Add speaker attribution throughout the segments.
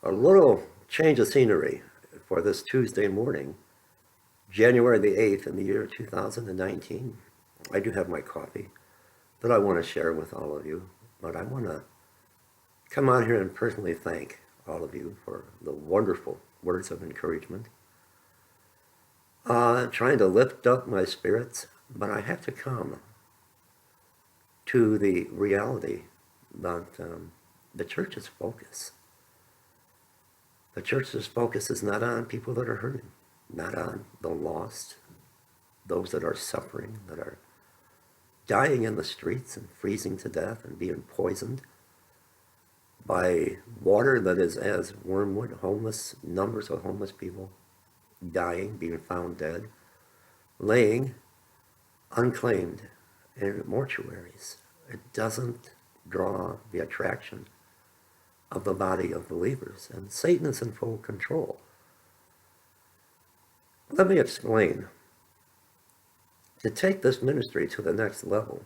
Speaker 1: A little change of scenery for this Tuesday morning, January the 8th in the year 2019. I do have my coffee that I want to share with all of you, but I want to come on here and personally thank all of you for the wonderful words of encouragement. Trying to lift up my spirits, but I have to come to the reality that the church's focus. The church's focus is not on people that are hurting, not on the lost, those that are suffering, that are dying in the streets and freezing to death and being poisoned by water that is as wormwood, homeless, numbers of homeless people dying, being found dead, laying unclaimed in mortuaries. It doesn't draw the attraction of the body of believers, and Satan is in full control. Let me explain. To take this ministry to the next level,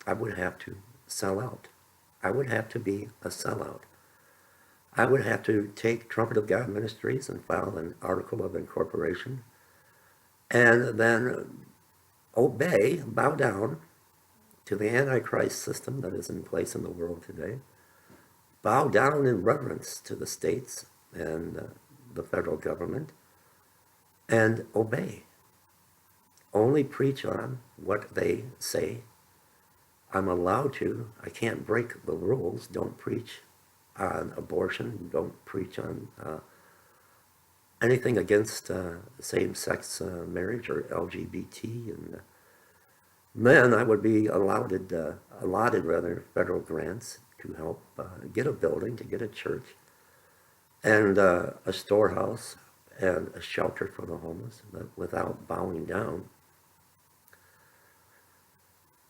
Speaker 1: I would have to sell out. I would have to be a sellout. I would have to take Trumpet of God Ministries and file an article of incorporation, and then obey, bow down to the Antichrist system that is in place in the world today, bow down in reverence to the states and the federal government, and obey. Only preach on what they say. I'm allowed to. I can't break the rules. Don't preach on abortion. Don't preach on anything against same-sex marriage or LGBT. And then I would be allotted federal grants to help get a building, to get a church, and a storehouse and a shelter for the homeless, but without bowing down.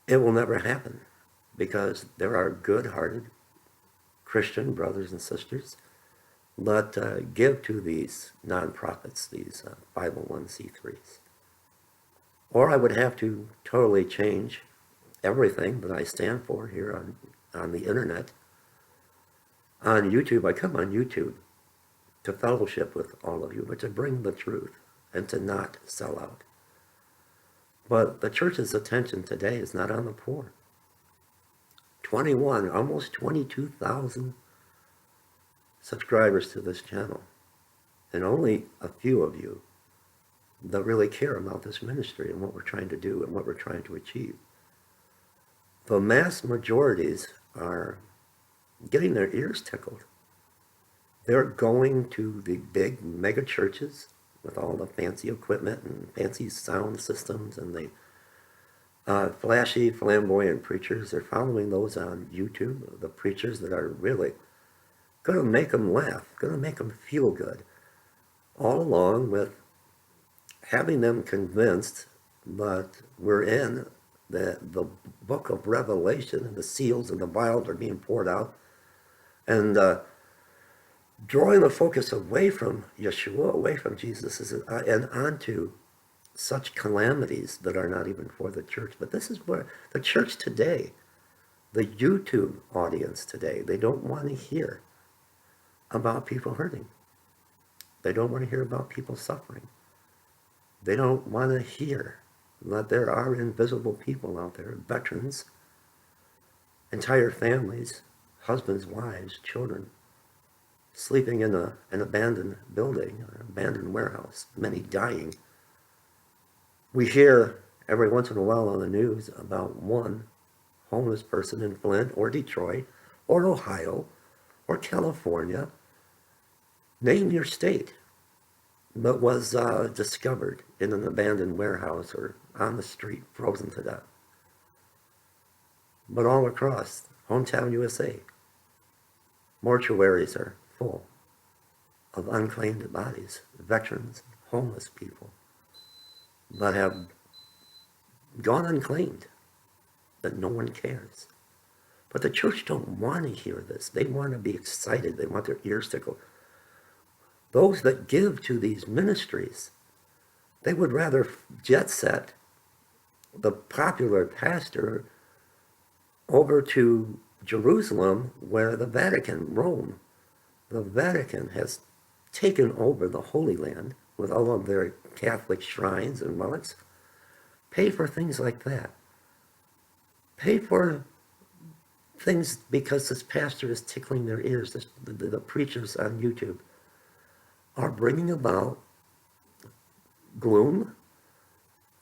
Speaker 1: It will never happen because there are good-hearted Christian brothers and sisters that give to these nonprofits, these 501c3s. Or I would have to totally change everything that I stand for here on the internet. On YouTube, I come on YouTube to fellowship with all of you, but to bring the truth and to not sell out. But the church's attention today is not on the poor. 21, almost 22,000 subscribers to this channel, and only a few of you that really care about this ministry and what we're trying to do and what we're trying to achieve. The mass majorities are getting their ears tickled. They're going to the big mega churches with all the fancy equipment and fancy sound systems and the flashy, flamboyant preachers. They're following those on YouTube, the preachers that are really going to make them laugh, going to make them feel good, all along with having them convinced that we're in the book of Revelation and the seals and the vials are being poured out, and drawing the focus away from Yeshua, away from Jesus, and onto such calamities that are not even for the church. But this is where the church today, the YouTube audience today, they don't want to hear about people hurting. They don't want to hear about people suffering. They don't want to hear that there are invisible people out there, veterans, entire families, husbands, wives, children, sleeping in an abandoned building, an abandoned warehouse, many dying. We hear every once in a while on the news about one homeless person in Flint or Detroit or Ohio or California, name your state, but was discovered in an abandoned warehouse or on the street, frozen to death. But all across hometown USA, mortuaries are full of unclaimed bodies, veterans, homeless people that have gone unclaimed, that no one cares. But the church don't want to hear this. They want to be excited. They want their ears tickled. Those that give to these ministries, they would rather jet set the popular pastor over to Jerusalem, where the Vatican, Rome, the Vatican has taken over the Holy Land with all of their Catholic shrines and relics. Pay for things like that. Pay for things because this pastor is tickling their ears. The preachers on YouTube are bringing about gloom,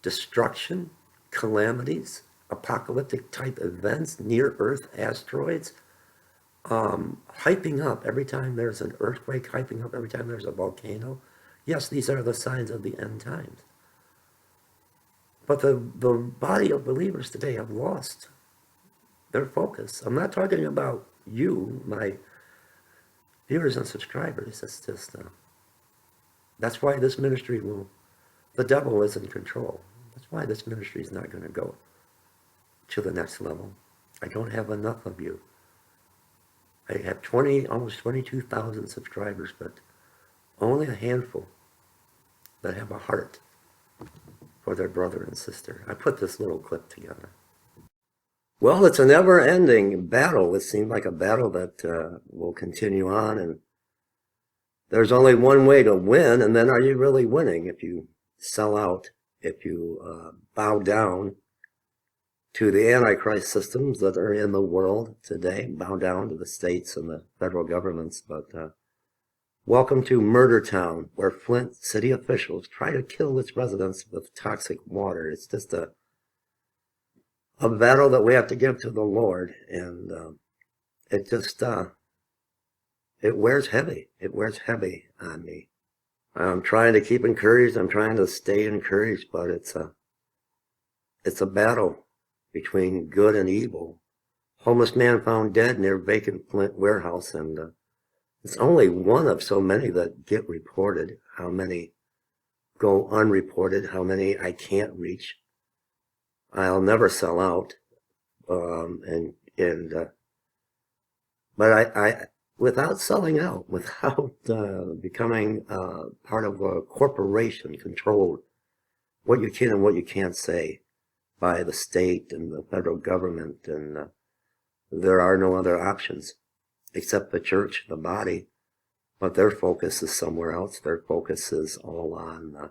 Speaker 1: destruction, calamities, apocalyptic type events, near Earth asteroids, hyping up every time there's an earthquake, hyping up every time there's a volcano. Yes, these are the signs of the end times. But the body of believers today have lost their focus. I'm not talking about you, my viewers and subscribers. It's just, that's why this ministry the devil is in control. That's why this ministry is not going to go to the next level. I don't have enough of you. I have almost 22,000 subscribers, but only a handful that have a heart for their brother and sister. I put this little clip together. Well, it's a never-ending battle. It seems like a battle that will continue on, and there's only one way to win, and then are you really winning? If you sell out, if you bow down to the Antichrist systems that are in the world today, bow down to the states and the federal governments. But welcome to Murder Town, where Flint city officials try to kill its residents with toxic water. It's just a battle that we have to give to the Lord, and it just it wears heavy. It wears heavy on me. I'm trying to keep encouraged. I'm trying to stay encouraged, but it's a battle between good and evil. Homeless man found dead near vacant Flint warehouse, and it's only one of so many that get reported. How many go unreported? How many I can't reach? I'll never sell out, but I without selling out, without becoming part of a corporation controlled what you can and what you can't say by the state and the federal government, and there are no other options except the church, the body, but their focus is somewhere else. Their focus is all on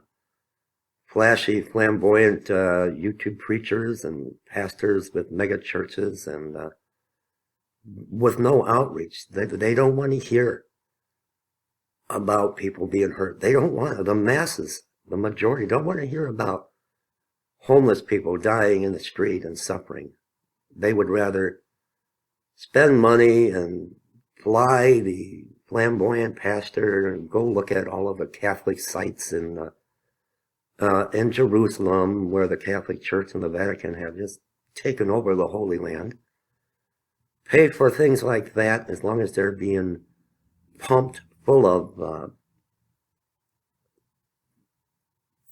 Speaker 1: flashy, flamboyant YouTube preachers and pastors with mega churches, and with no outreach. They don't want to hear about people being hurt. They don't want to. The masses, the majority, don't want to hear about homeless people dying in the street and suffering. They would rather spend money and fly the flamboyant pastor and go look at all of the Catholic sites in Jerusalem, where the Catholic Church and the Vatican have just taken over the Holy Land. Pay for things like that as long as they're being pumped full of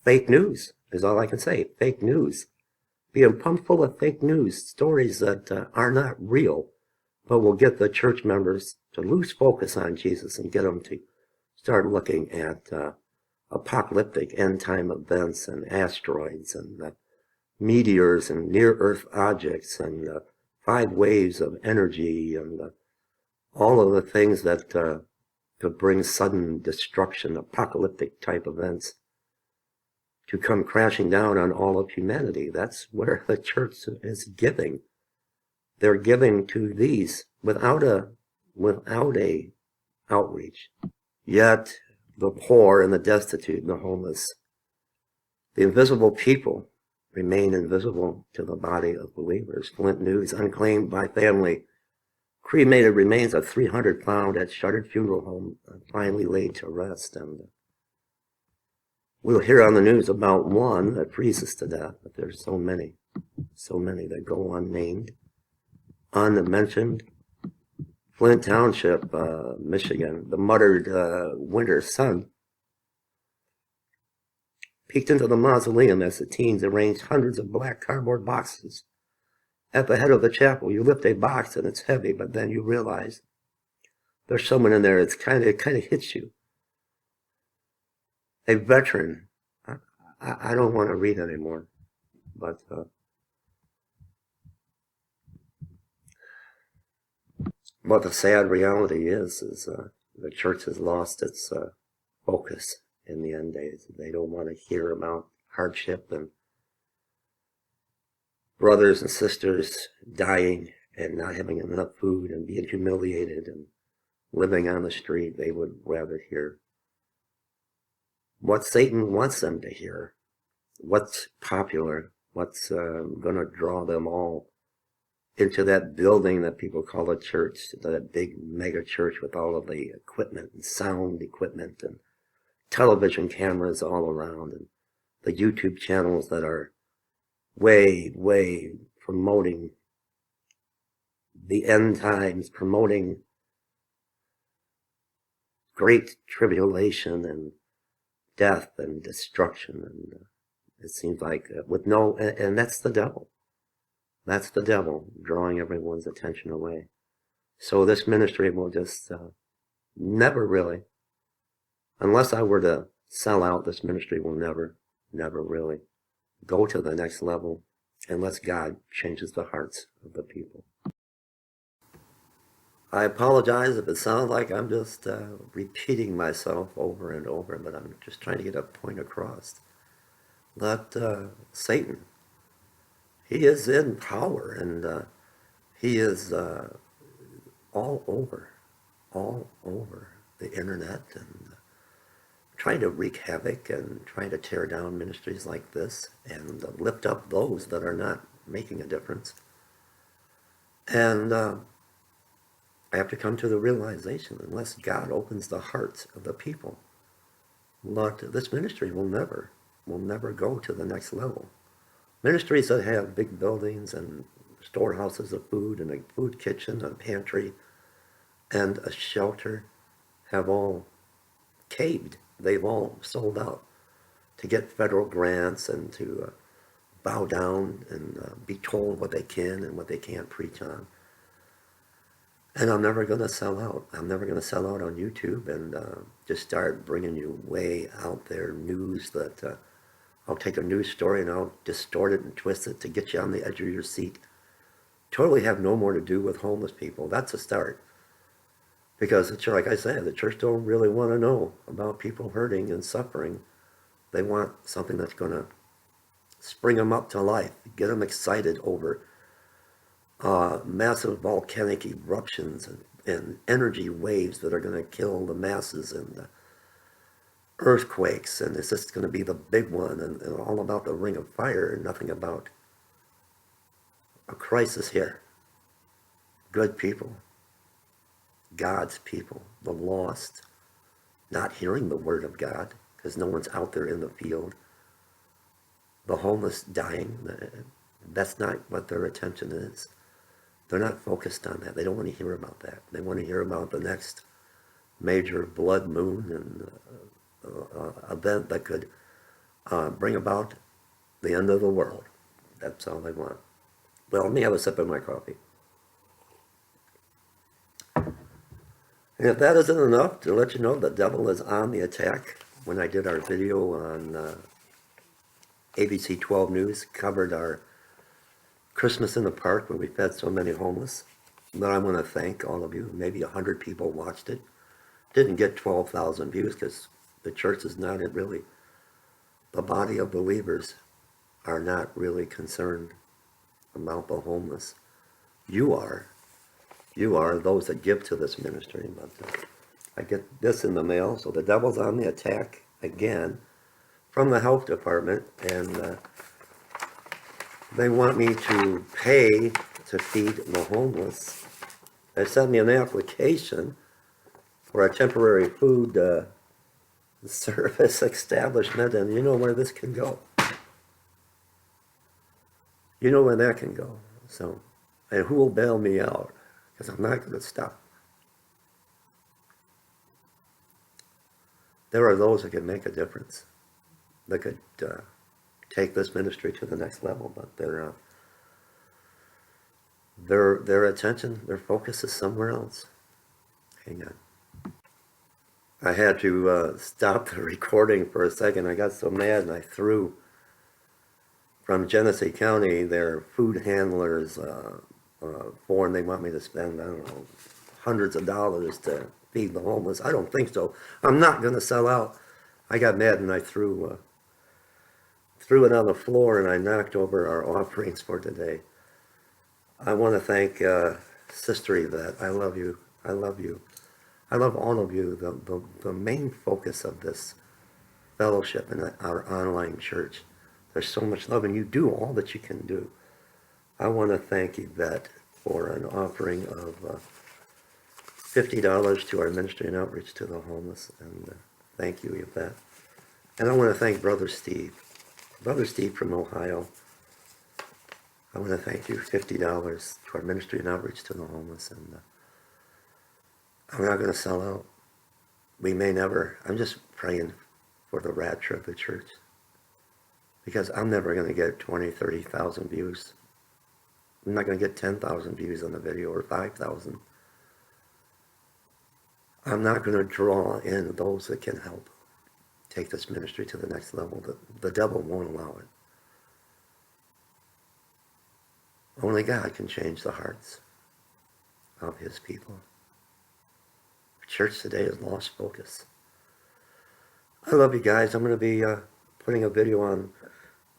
Speaker 1: fake news, is all I can say. Fake news. Being pumped full of fake news, stories that are not real, but will get the church members to lose focus on Jesus and get them to start looking at apocalyptic end-time events and asteroids and meteors and near-Earth objects and 5 waves of energy and all of the things that could bring sudden destruction, apocalyptic type events to come crashing down on all of humanity. That's where the church is giving. They're giving to these without a outreach. Yet the poor and the destitute and the homeless, the invisible people, remain invisible to the body of believers. Flint News, unclaimed by family. Cremated remains of 300 found at shuttered funeral home, finally laid to rest. And we'll hear on the news about one that freezes to death, but there's so many that go unnamed, unmentioned. Flint Township, Michigan, the muttered winter sun peeked into the mausoleum as the teens arranged hundreds of black cardboard boxes at the head of the chapel. You lift a box and it's heavy, but then you realize there's someone in there. It kind of hits you. A veteran. I don't want to read anymore, but what the sad reality is the church has lost its focus in the end days. They don't want to hear about hardship and brothers and sisters dying and not having enough food and being humiliated and living on the street. They would rather hear what Satan wants them to hear, what's popular, what's going to draw them all into that building that people call a church, that big mega church with all of the equipment and sound equipment and television cameras all around, and the YouTube channels that are way promoting the end times, promoting great tribulation and death and destruction. And it seems like and that's the devil. That's the devil drawing everyone's attention away. So this ministry will just never really, unless I were to sell out, this ministry will never really go to the next level unless God changes the hearts of the people. I apologize if it sounds like I'm just repeating myself over and over, but I'm just trying to get a point across. That Satan, he is in power, and he is all over the internet, and trying to wreak havoc and trying to tear down ministries like this and lift up those that are not making a difference. And I have to come to the realization, unless God opens the hearts of the people, this ministry will never go to the next level. Ministries that have big buildings and storehouses of food and a food kitchen, a pantry, and a shelter have all caved. They've all sold out to get federal grants and to bow down and be told what they can and what they can't preach on. And I'm never going to sell out. I'm never going to sell out on YouTube and just start bringing you way out there news that I'll take a news story and I'll distort it and twist it to get you on the edge of your seat. Totally have no more to do with homeless people. That's a start. Because it's like I said, the church don't really want to know about people hurting and suffering. They want something that's going to spring them up to life, get them excited over massive volcanic eruptions and energy waves that are going to kill the masses, and earthquakes, and it's just going to be the big one, and all about the ring of fire, and nothing about a crisis here. Good people, God's people, the lost, not hearing the word of God because no one's out there in the field. The homeless dying, that's not what their attention is. They're not focused on that. They don't want to hear about that. They want to hear about the next major blood moon and event that could bring about the end of the world. That's all they want. Well, let me have a sip of my coffee. And if that isn't enough to let you know the devil is on the attack, when I did our video on ABC 12 News, covered our Christmas in the Park where we fed so many homeless. But I want to thank all of you. Maybe 100 people watched it. Didn't get 12,000 views because the church is not really, the body of believers are not really concerned about the homeless. You are those that give to this ministry. But I get this in the mail, so the devil's on the attack again from the health department, and they want me to pay to feed the homeless. They sent me an application for a temporary food service establishment, and you know where this can go. You know where that can go. So, and who will bail me out? Because I'm not going to stop. There are those that can make a difference, that could take this ministry to the next level, but their attention, their focus is somewhere else. Hang on. I had to stop the recording for a second. I got so mad and I threw from Genesee County their food handlers form. They want me to spend, I don't know, hundreds of dollars to feed the homeless. I don't think so. I'm not going to sell out. I got mad and I threw it on the floor and I knocked over our offerings for today. I want to thank Sister Yvette. I love you. I love you. I love all of you. The main focus of this fellowship and our online church. There's so much love, and you do all that you can do. I want to thank Yvette for an offering of $50 to our ministry and outreach to the homeless, and thank you, Yvette. And I want to thank Brother Steve from Ohio. I want to thank you, $50 to our ministry and outreach to the homeless, and I'm not going to sell out. We may never. I'm just praying for the rapture of the church, because I'm never going to get 20, 30,000 views. I'm not going to get 10,000 views on the video or 5,000. I'm not going to draw in those that can help take this ministry to the next level. The devil won't allow it. Only God can change the hearts of his people. The church today has lost focus. I love you guys. I'm going to be putting a video on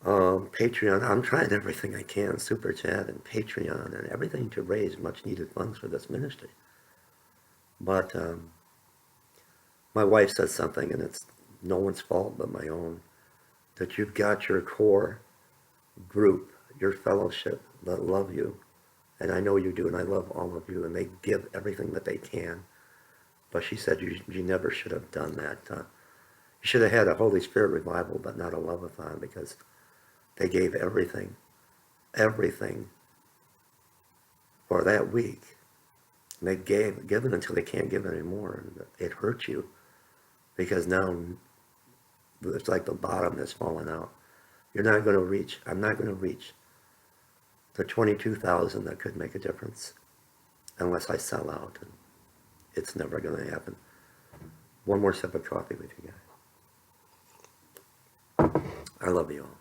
Speaker 1: Patreon. I'm trying everything I can, Super Chat and Patreon and everything to raise much needed funds for this ministry. But my wife said something, and it's no one's fault but my own, that you've got your core group, your fellowship that love you, and I know you do, and I love all of you, and they give everything that they can. But she said you never should have done that. You should have had a Holy Spirit revival, but not a love-a-thon, because they gave everything for that week. And they given until they can't give anymore, and it hurts you, because now it's like the bottom has fallen out. You're not going to reach, I'm not going to reach the 22,000 that could make a difference unless I sell out, and it's never going to happen. One more sip of coffee with you guys. I love you all.